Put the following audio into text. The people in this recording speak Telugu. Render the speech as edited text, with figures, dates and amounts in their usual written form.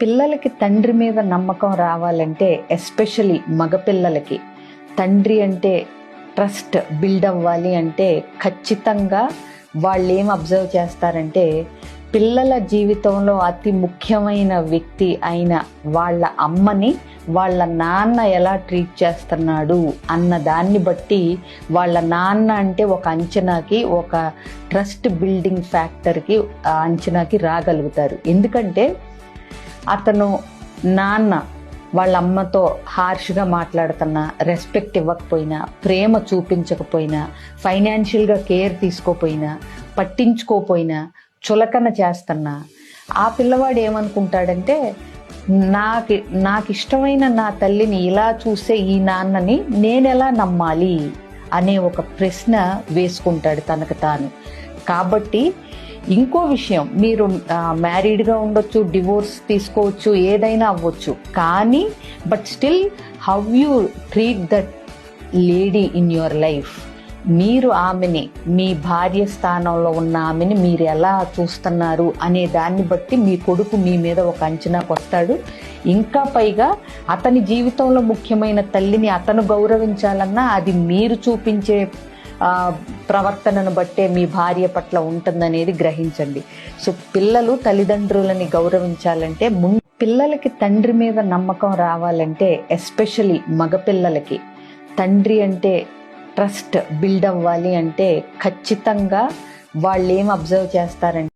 పిల్లలకి తండ్రి మీద నమ్మకం రావాలంటే ఎస్పెషలీ మగపిల్లలకి తండ్రి అంటే ట్రస్ట్ బిల్డ్ అవ్వాలి అంటే ఖచ్చితంగా వాళ్ళు ఏం అబ్జర్వ్ చేస్తారంటే పిల్లల జీవితంలో అతి ముఖ్యమైన వ్యక్తి అయిన వాళ్ళ అమ్మని వాళ్ళ నాన్న ఎలా ట్రీట్ చేస్తున్నాడు అన్న దాన్ని బట్టి వాళ్ళ నాన్న అంటే ఒక అంచనాకి, ఒక ట్రస్ట్ బిల్డింగ్ ఫ్యాక్టర్కి అంచనాకి రాగలుగుతారు. ఎందుకంటే అతను నాన్న వాళ్ళ అమ్మతో హార్ష్గా మాట్లాడుతున్నా, రెస్పెక్ట్ ఇవ్వకపోయినా, ప్రేమ చూపించకపోయినా, ఫైనాన్షియల్గా కేర్ తీసుకోపోయినా, పట్టించుకోపోయినా, చులకన చేస్తున్నా ఆ పిల్లవాడు ఏమనుకుంటాడంటే నాకు ఇష్టమైన నా తల్లిని ఇలా చూసే ఈ నాన్నని నేనెలా నమ్మాలి అనే ఒక ప్రశ్న వేసుకుంటాడు తనకు తాను. కాబట్టి ఇంకో విషయం, మీరు మ్యారీడ్గా ఉండొచ్చు, డివోర్స్ తీసుకోవచ్చు, ఏదైనా అవ్వచ్చు, కానీ but still how you treat that lady in your life, మీరు ఆమెని, మీ భార్య స్థానంలో ఉన్న ఆమెని మీరు ఎలా చూస్తున్నారు అనే దాన్ని బట్టి మీ కొడుకు మీ మీద ఒక అంచనాకు వస్తాడు. ఇంకా పైగా అతని జీవితంలో ముఖ్యమైన తల్లిని అతను గౌరవించాలన్నా అది మీరు చూపించే ప్రవర్తనను బట్టే మీ భార్య పట్ల ఉంటుందనేది గ్రహించండి. సో పిల్లలు తల్లిదండ్రులని గౌరవించాలంటే పిల్లలకి తండ్రి మీద నమ్మకం రావాలంటే ఎస్పెషలీ మగపిల్లలకి తండ్రి అంటే ట్రస్ట్ బిల్డ్ అవ్వాలి అంటే ఖచ్చితంగా వాళ్ళు ఏం అబ్జర్వ్ చేస్తారంటే